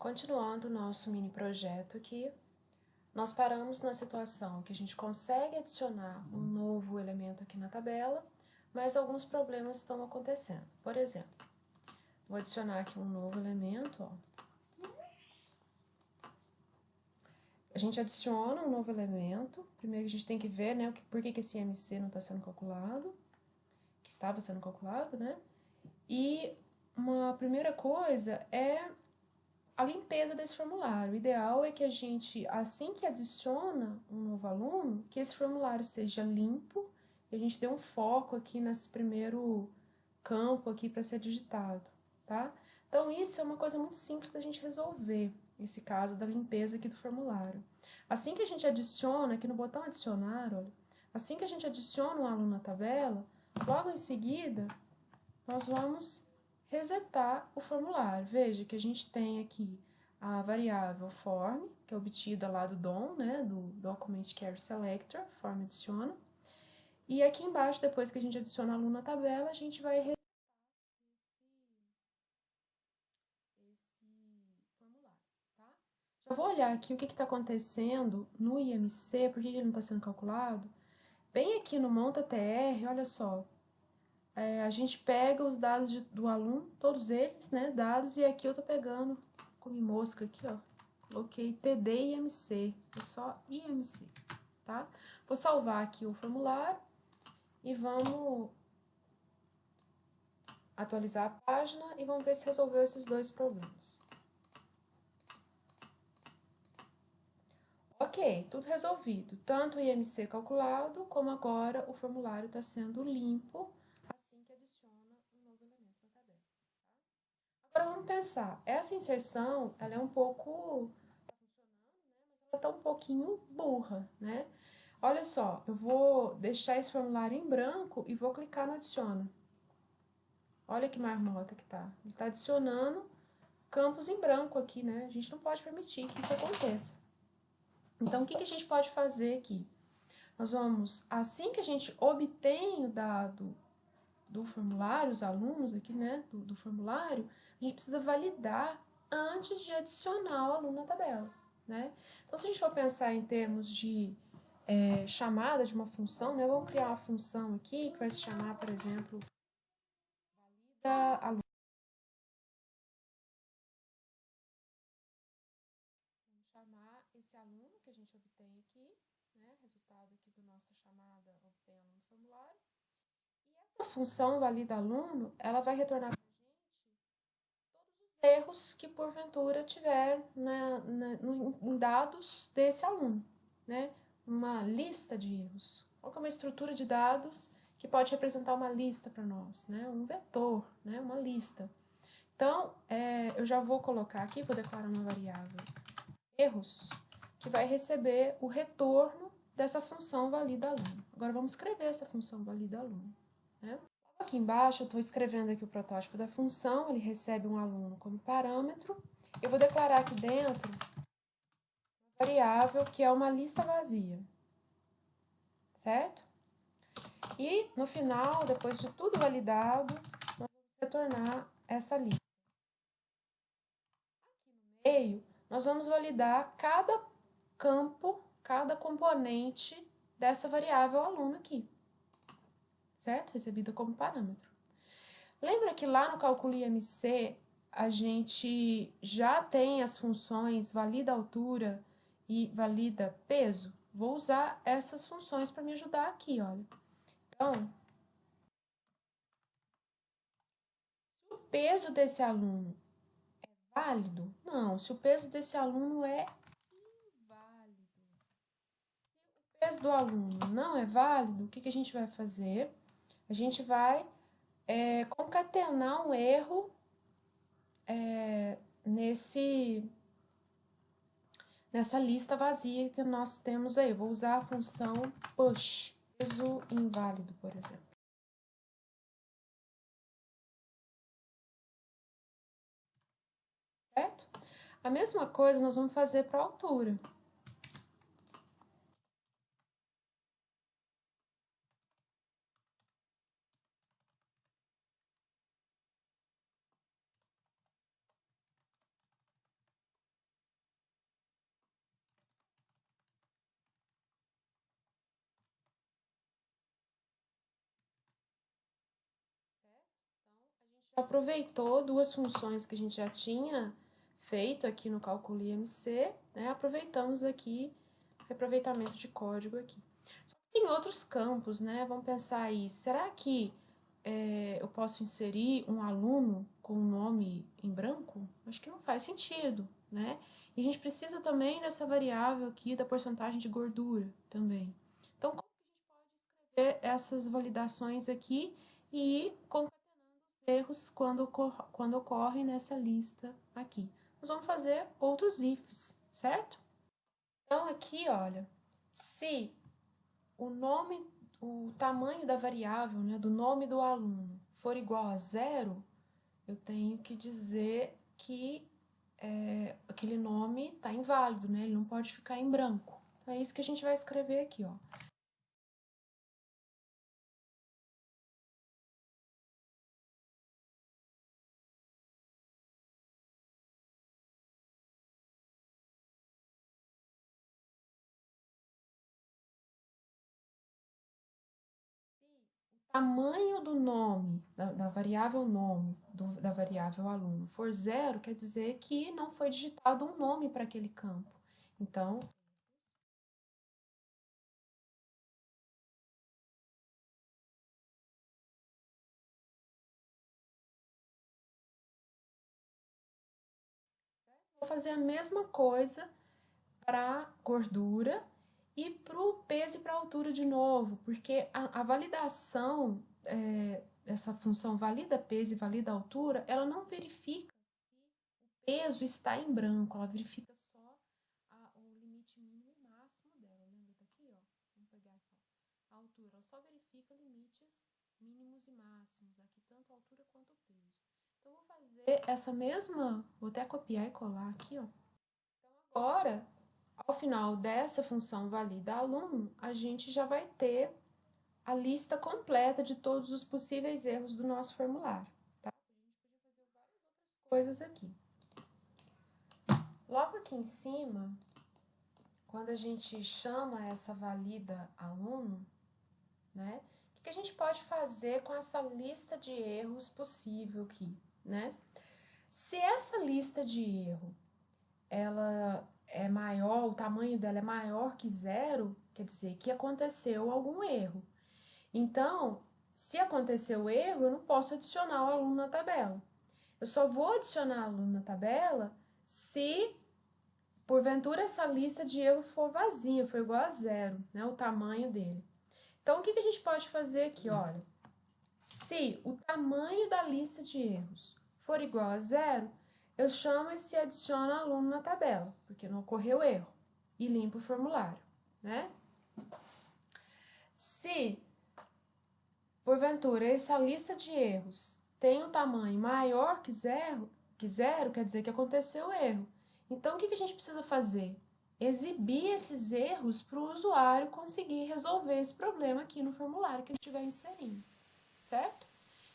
Continuando o nosso mini projeto aqui, nós paramos na situação que a gente consegue adicionar um novo elemento aqui na tabela, mas alguns problemas estão acontecendo. Por exemplo, vou adicionar aqui um novo elemento, ó. A gente adiciona um novo elemento, primeiro a gente tem que ver, né, por que esse IMC não está sendo calculado, que estava sendo calculado, né? E uma primeira coisa é a limpeza desse formulário. O ideal é que a gente, assim que adiciona um novo aluno, que esse formulário seja limpo e a gente dê um foco aqui nesse primeiro campo aqui para ser digitado, tá? Então, isso é uma coisa muito simples da gente resolver, esse caso da limpeza aqui do formulário. Assim que a gente adiciona, aqui no botão adicionar, olha, assim que a gente adiciona um aluno na tabela, logo em seguida, nós vamos resetar o formulário. Veja que a gente tem aqui a variável form, que é obtida lá do DOM, né, do Document Query Selector, form adiciona. E aqui embaixo, depois que a gente adiciona o aluno na tabela, a gente vai resetar esse formulário, tá? Já vou olhar aqui o que está acontecendo no IMC, por que ele não está sendo calculado. Bem aqui no Monta TR, olha só, a gente pega os dados do aluno, todos eles, né, dados, e aqui eu tô pegando, comi mosca aqui, ó, coloquei TD e IMC, é só IMC, tá? Vou salvar aqui o formulário e vamos atualizar a página e vamos ver se resolveu esses dois problemas. Ok, tudo resolvido, tanto o IMC calculado, como agora o formulário está sendo limpo, assim que adiciona um novo elemento na tabela. Agora vamos pensar, essa inserção, ela é um pouco, tá funcionando, né, mas ela tá um pouquinho burra, né? Olha só, eu vou deixar esse formulário em branco e vou clicar no adiciona. Olha que marmota que tá. Ele tá adicionando campos em branco aqui, né? A gente não pode permitir que isso aconteça. Então, o que a gente pode fazer aqui? Nós vamos, assim que a gente obtém o dado do formulário, os alunos aqui, né, do formulário, a gente precisa validar antes de adicionar o aluno na tabela, né? Então, se a gente for pensar em termos de chamada de uma função, né, vamos criar uma função aqui que vai se chamar, por exemplo, valida aluno. Vamos chamar esse aluno que a gente obtém aqui, né, resultado aqui da nossa chamada obtém aluno do formulário. E essa função valida aluno, ela vai retornar para a gente todos os erros que porventura tiver em dados desse aluno, né? Uma lista de erros. Qual que é uma estrutura de dados que pode representar uma lista para nós, né? Um vetor, né? Uma lista. Então, eu já vou colocar aqui, vou declarar uma variável erros, que vai receber o retorno dessa função valida aluno. Agora vamos escrever essa função valida aluno, né? Aqui embaixo eu estou escrevendo aqui o protótipo da função, ele recebe um aluno como parâmetro. Eu vou declarar aqui dentro uma variável que é uma lista vazia, certo? E no final, depois de tudo validado, nós vamos retornar essa lista. Aqui no meio, nós vamos validar cada campo, cada componente dessa variável aluno aqui, certo? Recebida como parâmetro. Lembra que lá no cálculo IMC a gente já tem as funções valida altura e valida peso? Vou usar essas funções para me ajudar aqui, olha. Então, se o peso desse aluno é válido? Não, se o peso desse aluno é inválido. Se o peso do aluno não é válido, o que a gente vai fazer? A gente vai concatenar um erro nessa lista vazia que nós temos aí. Vou usar a função push, peso inválido, por exemplo. Certo? A mesma coisa nós vamos fazer para a altura. aproveitou duas funções que a gente já tinha feito aqui no cálculo IMC, né? Aproveitamos aqui, aproveitamento de código aqui. Só que tem outros campos, né? Vamos pensar aí, será que eu posso inserir um aluno com o nome em branco? Acho que não faz sentido, né? E a gente precisa também dessa variável aqui da porcentagem de gordura também. Então, como que a gente pode escrever essas validações aqui e ir erros quando ocorrem nessa lista aqui? Nós vamos fazer outros ifs, certo? Então, aqui, olha, se o tamanho da variável, né, do nome do aluno for igual a 0, eu tenho que dizer que aquele nome está inválido, né? Ele não pode ficar em branco. Então, é isso que a gente vai escrever aqui, ó. O tamanho do nome, da variável nome, da variável aluno, for 0, quer dizer que não foi digitado um nome para aquele campo. Então, vou fazer a mesma coisa para gordura e para o peso e para a altura de novo, porque a validação dessa função valida peso e valida altura, ela não verifica se o peso está em branco, ela verifica só o limite mínimo e máximo dela, né? Tá aqui, ó. Vamos pegar aqui, ó. A altura, ela só verifica limites mínimos e máximos, aqui tanto a altura quanto o peso. Então, vou fazer essa mesma, vou até copiar e colar aqui, ó. Então, agora, ao final dessa função valida aluno, a gente já vai ter a lista completa de todos os possíveis erros do nosso formulário, tá? A gente podia fazer várias outras coisas aqui. Logo aqui em cima, quando a gente chama essa valida aluno, né? O que a gente pode fazer com essa lista de erros possível aqui, né? Se essa lista de erro ela é maior, o tamanho dela é maior que 0, quer dizer que aconteceu algum erro. Então, se aconteceu o erro, eu não posso adicionar o aluno na tabela. Eu só vou adicionar aluno na tabela se, porventura, essa lista de erro for vazia, for igual a 0, né, o tamanho dele. Então, o que a gente pode fazer aqui? Olha, se o tamanho da lista de erros for igual a 0, eu chamo esse adiciona aluno na tabela, porque não ocorreu erro, e limpo o formulário, né? Se, porventura, essa lista de erros tem um tamanho maior que zero, quer dizer que aconteceu erro. Então, o que a gente precisa fazer? Exibir esses erros para o usuário conseguir resolver esse problema aqui no formulário que ele estiver inserindo, certo?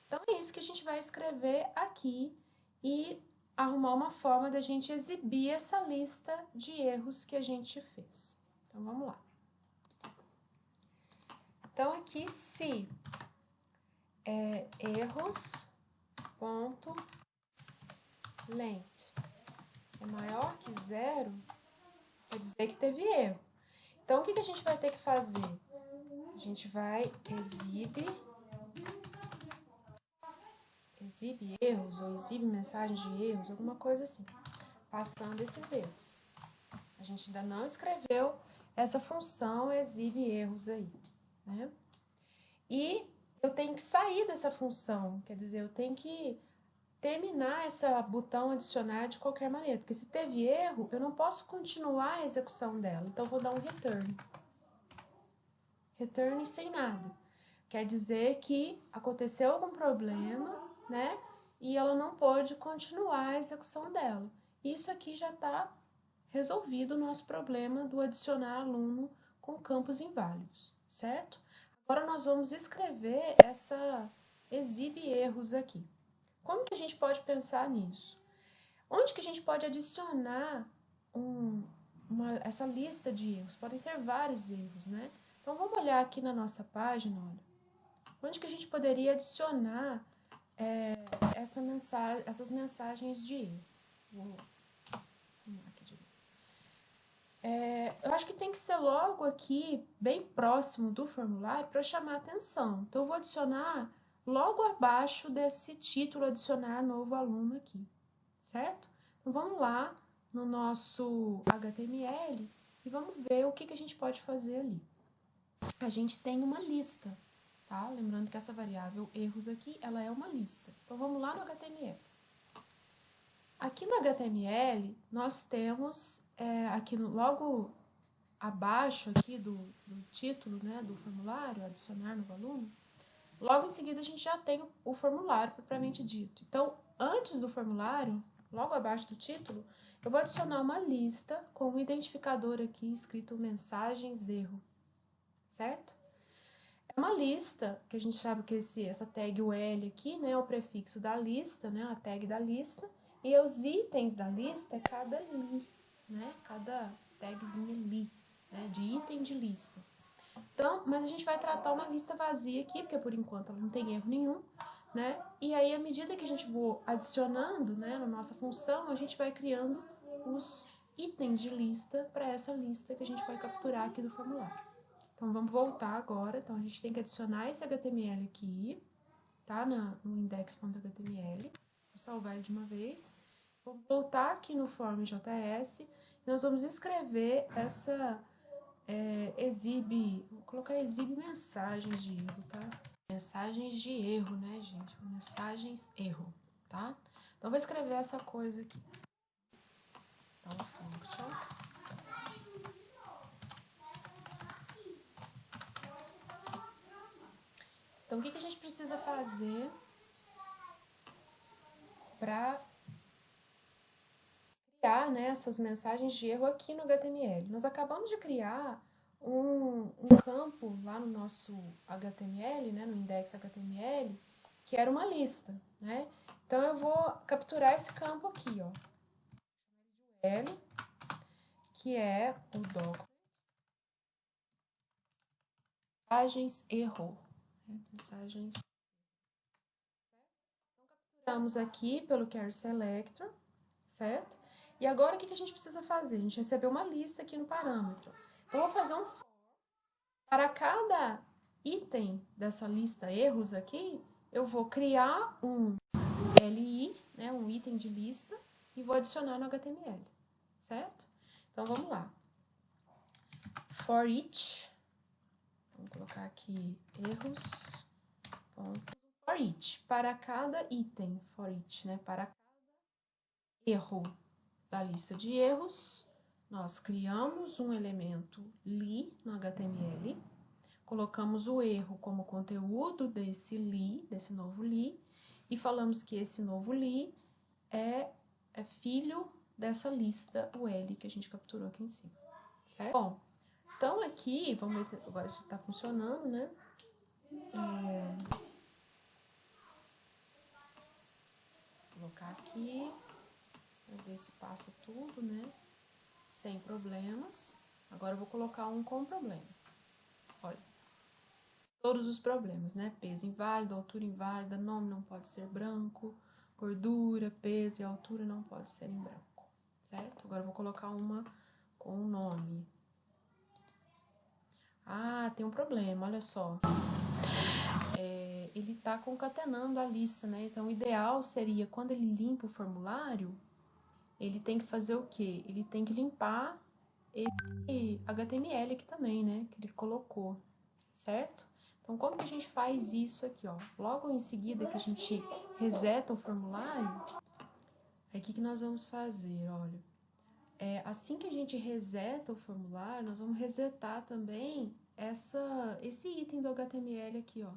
Então, é isso que a gente vai escrever aqui e arrumar uma forma da gente exibir essa lista de erros que a gente fez. Então, vamos lá. Então, aqui, se erros ponto length é maior que 0, quer dizer que teve erro. Então, o que a gente vai ter que fazer? A gente vai exibe erros ou exibe mensagens de erros, alguma coisa assim, passando esses erros. A gente ainda não escreveu essa função exibe erros aí, né? E eu tenho que sair dessa função, quer dizer, eu tenho que terminar essa botão adicionar de qualquer maneira, porque se teve erro, eu não posso continuar a execução dela, então eu vou dar um return. Return sem nada. Quer dizer que aconteceu algum problema, né? E ela não pôde continuar a execução dela. Isso aqui já está resolvido o nosso problema do adicionar aluno com campos inválidos, certo? Agora nós vamos escrever essa exibe erros aqui. Como que a gente pode pensar nisso? Onde que a gente pode adicionar essa lista de erros? Podem ser vários erros, né? Então, vamos olhar aqui na nossa página, olha. Onde que a gente poderia adicionar essas mensagens de erro. Vou arrumar aqui de novo. Eu acho que tem que ser logo aqui, bem próximo do formulário, para chamar a atenção. Então, eu vou adicionar logo abaixo desse título, adicionar novo aluno aqui, certo? Então, vamos lá no nosso HTML e vamos ver o que a gente pode fazer ali. A gente tem uma lista, tá? Lembrando que essa variável erros aqui, ela é uma lista. Então, vamos lá no HTML. Aqui no HTML, nós temos, aqui logo abaixo aqui do título, né, do formulário, adicionar novo aluno, logo em seguida a gente já tem o formulário propriamente dito. Então, antes do formulário, logo abaixo do título, eu vou adicionar uma lista com um identificador aqui escrito mensagens erro, certo? É uma lista, que a gente sabe que essa tag UL aqui, né, é o prefixo da lista, né, a tag da lista, e os itens da lista é cada li, né, cada tagzinha li, né, de item de lista. Então, mas a gente vai tratar uma lista vazia aqui, porque por enquanto ela não tem erro nenhum, né, e aí à medida que a gente for adicionando, né, na nossa função, a gente vai criando os itens de lista para essa lista que a gente vai capturar aqui do formulário. Então, vamos voltar agora. Então, a gente tem que adicionar esse HTML aqui, tá? No index.html. Vou salvar ele de uma vez. Vou voltar aqui no form.js e nós vamos escrever essa vou colocar exibe mensagens de erro, tá? Mensagens de erro, né, gente? Mensagens erro, tá? Então, vou escrever essa coisa aqui. Então, function. Então, o que a gente precisa fazer para criar, né, essas mensagens de erro aqui no HTML? Nós acabamos de criar um campo lá no nosso HTML, né, no index HTML, que era uma lista, né? Então, eu vou capturar esse campo aqui, ó, L, que é o doc mensagens erro, né? Mensagens. Então, capturamos aqui pelo Query Selector, certo? E agora, o que a gente precisa fazer? A gente recebeu uma lista aqui no parâmetro. Então, eu vou fazer um for. Para cada item dessa lista erros aqui, eu vou criar um LI, né, um item de lista, e vou adicionar no HTML, certo? Então, vamos lá. For each, vamos colocar aqui erros, for each, para cada item, for each, né, para cada erro da lista de erros, nós criamos um elemento li no HTML, colocamos o erro como conteúdo desse li, desse novo li, e falamos que esse novo li é filho dessa lista UL que a gente capturou aqui em cima, certo? Bom, então aqui, vamos ver agora se está funcionando, né? Vou colocar aqui, para ver se passa tudo, né? Sem problemas. Agora eu vou colocar um com problema. Olha, todos os problemas, né? Peso inválido, altura inválida, nome não pode ser branco, gordura, peso e altura não pode ser em branco, certo? Agora eu vou colocar uma com o nome. Ah, tem um problema, olha só. Ele tá concatenando a lista, né? Então, o ideal seria, quando ele limpa o formulário, ele tem que fazer o quê? Ele tem que limpar esse HTML aqui também, né? Que ele colocou, certo? Então, como que a gente faz isso aqui, ó? Logo em seguida que a gente reseta o formulário, aí o que nós vamos fazer? Olha, assim que a gente reseta o formulário, nós vamos resetar também esse item do HTML aqui, ó,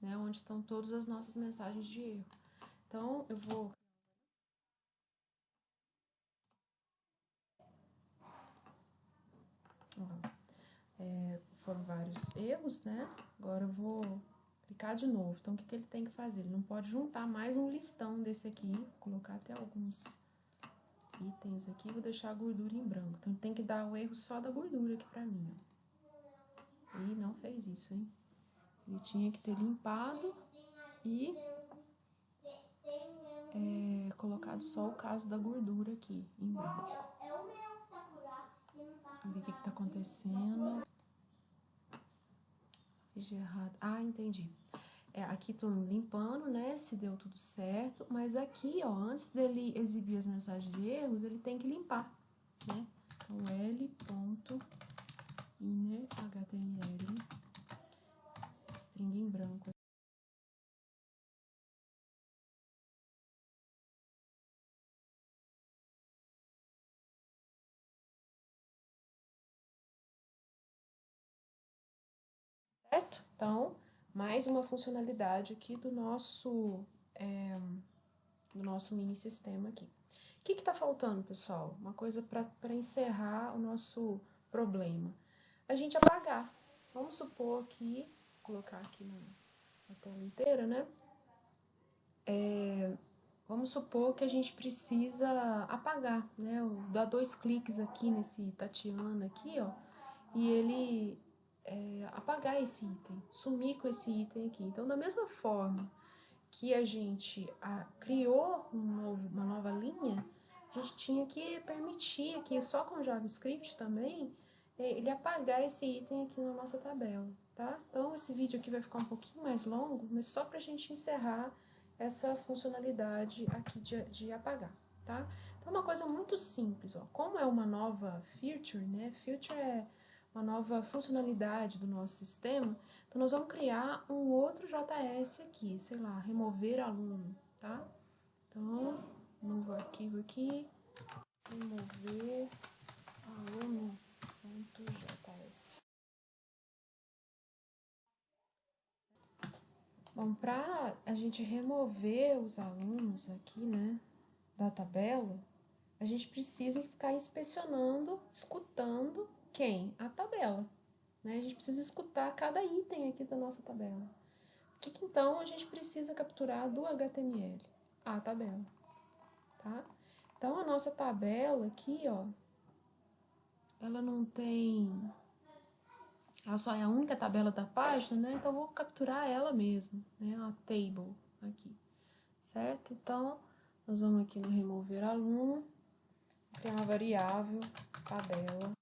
né? Onde estão todas as nossas mensagens de erro. Então, eu vou... foram vários erros, né? Agora eu vou clicar de novo. Então, o que ele tem que fazer? Ele não pode juntar mais um listão desse aqui. Vou colocar até alguns itens aqui. Vou deixar a gordura em branco. Então, ele tem que dar o erro só da gordura aqui pra mim, ó. E não fez isso, hein? Ele tinha que ter limpado e colocado só o caso da gordura aqui em branco. Vamos ver o que tá acontecendo. Fiz de errado. Ah, entendi. Aqui tô limpando, né, se deu tudo certo, mas aqui, ó, antes dele exibir as mensagens de erros, ele tem que limpar, né? Então, l.inner.html, string em branco. Certo? Então, mais uma funcionalidade aqui do nosso mini sistema aqui. O que está faltando, pessoal? Uma coisa para encerrar o nosso problema. A gente apagar. Vamos supor que, vou colocar aqui na tela inteira, né? Vamos supor que a gente precisa apagar, né? Dar 2 cliques aqui nesse Tatiana aqui, ó, e ele apagar esse item, sumir com esse item aqui. Então, da mesma forma que a gente criou uma nova linha, a gente tinha que permitir aqui, só com JavaScript também, ele apagar esse item aqui na nossa tabela, tá? Então, esse vídeo aqui vai ficar um pouquinho mais longo, mas só pra gente encerrar essa funcionalidade aqui de apagar, tá? Então, uma coisa muito simples, ó. Como é uma nova feature, né? Feature é uma nova funcionalidade do nosso sistema, então nós vamos criar um outro JS aqui, sei lá, remover aluno, tá? Então, novo arquivo aqui, remover aluno.js. Bom, para a gente remover os alunos aqui, né, da tabela, a gente precisa ficar inspecionando, escutando quem? A tabela, né? A gente precisa escutar cada item aqui da nossa tabela. O que então a gente precisa capturar do HTML? A tabela, tá? Então, a nossa tabela aqui, ó, ela não tem... Ela só é a única tabela da página, né? Então, eu vou capturar ela mesmo, né? A table aqui, certo? Então, nós vamos aqui no remover aluno, criar uma variável, tabela.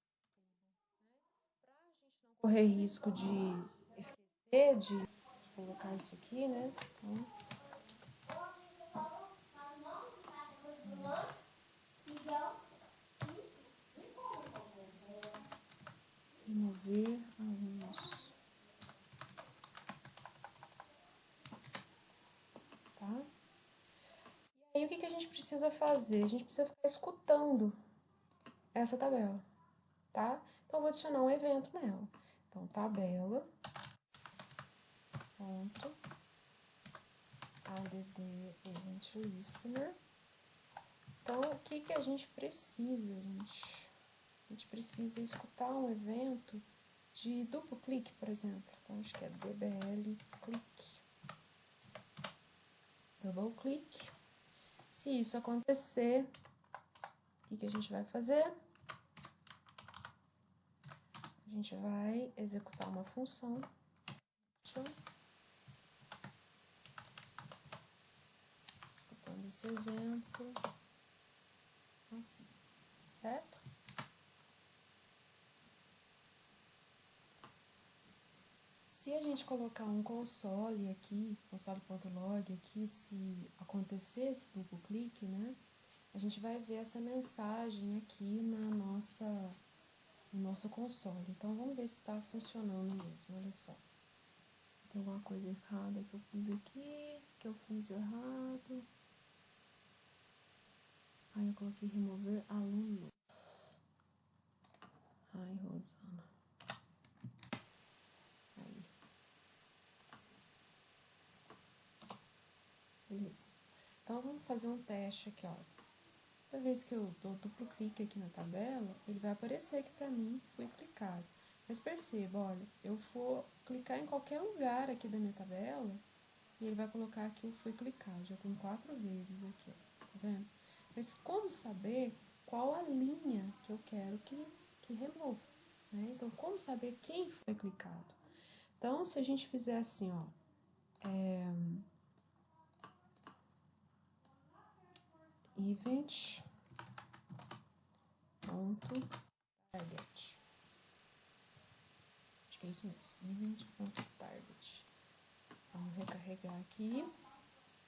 Para a gente não correr risco de esquecer de colocar isso aqui, né? Então, remover alunos, tá? E aí, o que a gente precisa fazer? A gente precisa ficar escutando essa tabela, tá? Então, eu vou adicionar um evento nela. Então, tabela, ponto, add event listener. Então, o que a gente precisa, gente? A gente precisa escutar um evento de duplo clique, por exemplo. Então, acho que é dbl click. Double click. Se isso acontecer, o que a gente vai fazer? A gente vai executar uma função. Escutando esse evento. Assim, certo? Se a gente colocar um console aqui, console.log aqui, se acontecer esse duplo clique, né? A gente vai ver essa mensagem aqui no nosso console. Então, vamos ver se está funcionando mesmo, olha só. Tem alguma coisa errada que eu fiz aqui, que eu fiz errado. Aí eu coloquei remover alunos. Ai, Rosana. Aí. Beleza. Então, vamos fazer um teste aqui, ó. Toda vez que eu dou duplo clique aqui na tabela, ele vai aparecer aqui pra mim, foi clicado. Mas perceba, olha, eu vou clicar em qualquer lugar aqui da minha tabela e ele vai colocar que eu fui clicado. Já tem 4 vezes aqui, ó, tá vendo? Mas como saber qual a linha que eu quero que remova, né? Então, como saber quem foi clicado? Então, se a gente fizer assim, ó, event ponto target. Acho que é isso mesmo, event ponto target. Vamos recarregar aqui.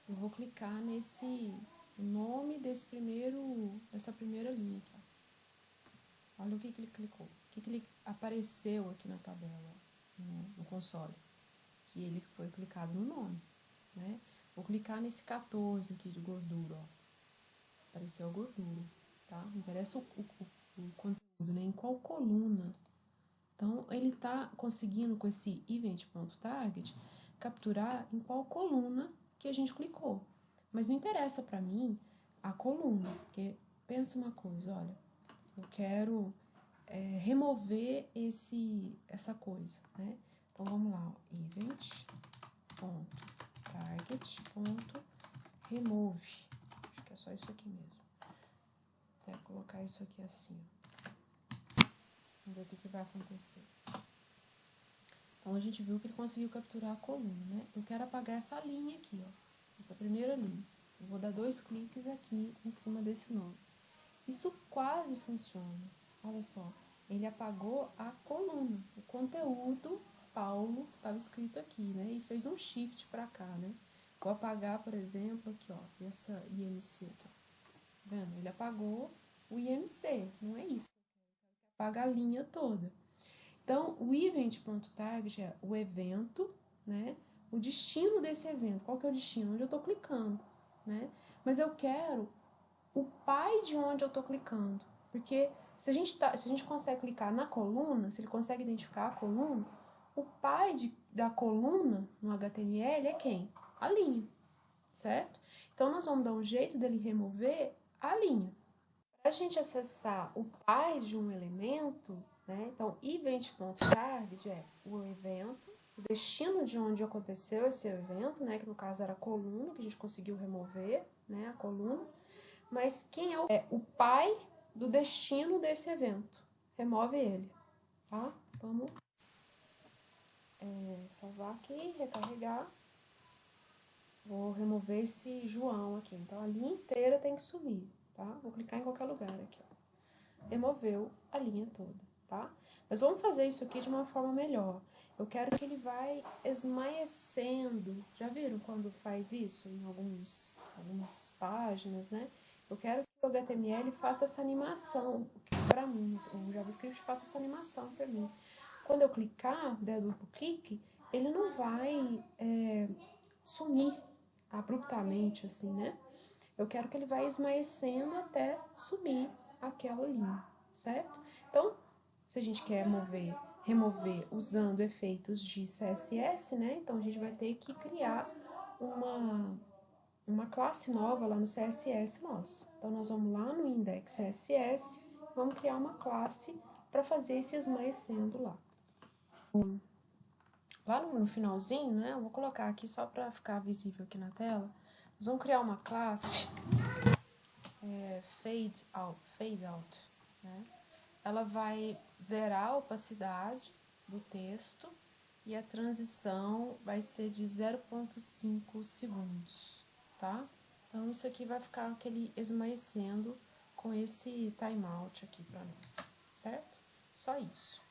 Eu vou clicar nesse nome dessa primeira linha aqui, ó. Olha o que ele clicou, o que ele apareceu aqui na tabela, no console, que ele foi clicado no nome, né? Vou clicar nesse 14 aqui de gordura, ó. Apareceu a gordura, tá? Não interessa o conteúdo, né? Em qual coluna. Então, ele tá conseguindo com esse event.target capturar em qual coluna que a gente clicou. Mas não interessa para mim a coluna, porque pensa uma coisa, olha, eu quero remover essa coisa, né? Então, vamos lá, event.target.remove. Acho que é só isso aqui mesmo. Vou colocar isso aqui assim, ó. Vamos ver o que vai acontecer. Então, a gente viu que ele conseguiu capturar a coluna, né? Eu quero apagar essa linha aqui, ó. Essa primeira linha. Eu vou dar 2 cliques aqui em cima desse nome. Isso quase funciona. Olha só. Ele apagou a coluna, o conteúdo Paulo que estava escrito aqui, né? E fez um shift para cá, né? Vou apagar, por exemplo, aqui, ó. Essa IMC aqui, ó. Tá vendo? Ele apagou o IMC. Não é isso. Apaga a linha toda. Então, o event.target é o evento, né? O destino desse evento. Qual que é o destino? Onde eu estou clicando, né? Mas eu quero o pai de onde eu estou clicando. Porque se a gente consegue clicar na coluna, se ele consegue identificar a coluna, o pai da coluna no HTML é quem? A linha, certo? Então, nós vamos dar um jeito dele remover a linha. Para a gente acessar o pai de um elemento, né? Então, event.target é o evento, o destino de onde aconteceu esse evento, né? Que no caso era a coluna, que a gente conseguiu remover, né? A coluna. Mas quem é o pai do destino desse evento? Remove ele, tá? Vamos salvar aqui, recarregar. Vou remover esse João aqui. Então, a linha inteira tem que sumir, tá? Vou clicar em qualquer lugar aqui, ó. Removeu a linha toda, tá? Mas vamos fazer isso aqui de uma forma melhor. Eu quero que ele vai esmaecendo. Já viram quando faz isso em algumas páginas, né? Eu quero que o HTML faça essa animação para mim, o JavaScript faça essa animação para mim. Quando eu clicar, der duplo clique, ele não vai sumir abruptamente, assim, né? Eu quero que ele vá esmaecendo até sumir aquela linha, certo? Então, se a gente quer remover usando efeitos de CSS, né? Então, a gente vai ter que criar uma classe nova lá no CSS nosso. Então, nós vamos lá no index CSS, vamos criar uma classe para fazer esse esmaecendo lá. Lá no finalzinho, né? Eu vou colocar aqui só para ficar visível aqui na tela. Nós vamos criar uma classe fade out, né? Ela vai zerar a opacidade do texto e a transição vai ser de 0,5 segundos, tá? Então, isso aqui vai ficar aquele esmaecendo com esse timeout aqui para nós, certo? Só isso.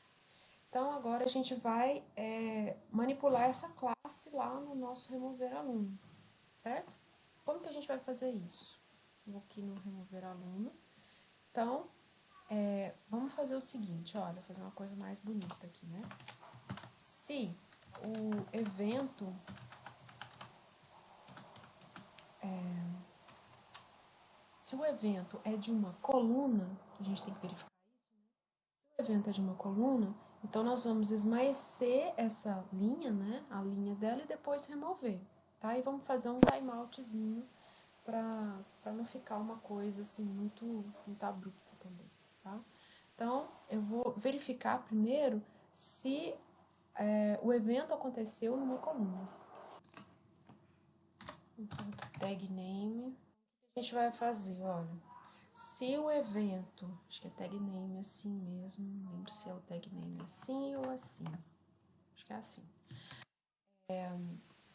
Então, agora a gente vai manipular essa classe lá no nosso remover aluno, certo? Como que a gente vai fazer isso? Vou aqui no remover aluno. Então, vamos fazer o seguinte, olha, fazer uma coisa mais bonita aqui, né? Se o evento é de uma coluna, a gente tem que verificar isso, né? Se o evento é de uma coluna, então nós vamos esmaecer essa linha, né? A linha dela e depois remover, tá? E vamos fazer um timeoutzinho para não ficar uma coisa assim muito abrupta também, tá? Então, eu vou verificar primeiro se o evento aconteceu numa coluna. Então, tag name. O que a gente vai fazer? Olha, se o evento, acho que é tag name assim mesmo, não lembro se é o tag name assim ou assim. Acho que é assim.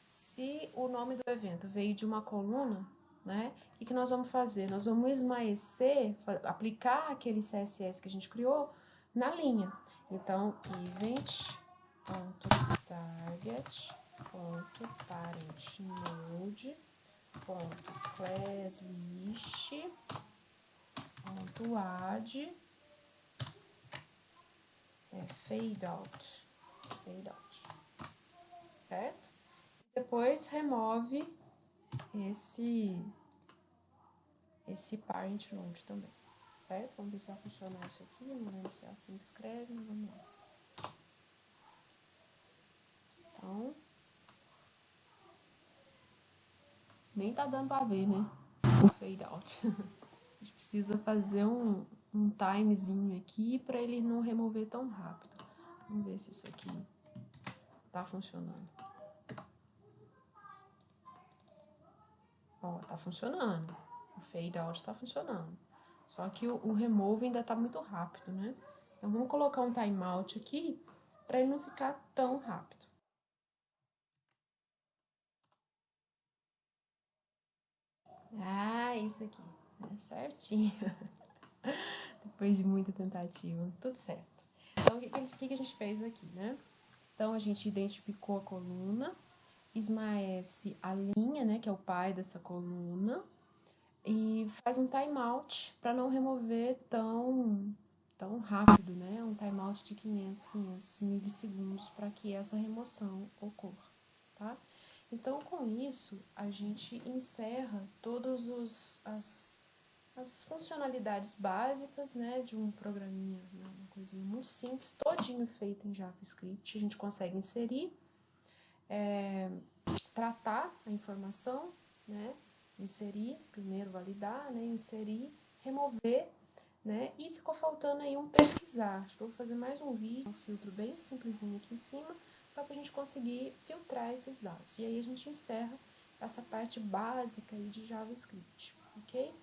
Se o nome do evento veio de uma coluna, né? O que nós vamos fazer? Nós vamos esmaecer, aplicar aquele CSS que a gente criou na linha. Então, event.target.parent_node.classList.add fade out, certo? Depois remove esse parent node também, certo? Vamos ver se vai funcionar isso aqui. Eu não lembro se é assim que escreve, mas vamos lá. Então, nem tá dando pra ver, né? O fade out. A gente precisa fazer um timezinho aqui para ele não remover tão rápido. Vamos ver se isso aqui tá funcionando. Ó, tá funcionando. O fade out tá funcionando. Só que o remove ainda tá muito rápido, né? Então vamos colocar um timeout aqui para ele não ficar tão rápido. Ah, isso aqui. É certinho. Depois de muita tentativa. Tudo certo. Então, o que a gente fez aqui, né? Então, a gente identificou a coluna, esmaece a linha, né, que é o pai dessa coluna, e faz um timeout para não remover tão rápido, né? Um timeout de 500 milissegundos para que essa remoção ocorra, tá? Então, com isso, a gente encerra todas as funcionalidades básicas, né, de um programinha, né, uma coisinha muito simples, todinho feito em JavaScript. A gente consegue inserir, tratar a informação, né, inserir, primeiro validar, né, inserir, remover, né, e ficou faltando aí um pesquisar. Acho que eu vou fazer mais um vídeo, um filtro bem simplesinho aqui em cima, só para a gente conseguir filtrar esses dados. E aí a gente encerra essa parte básica aí de JavaScript, ok?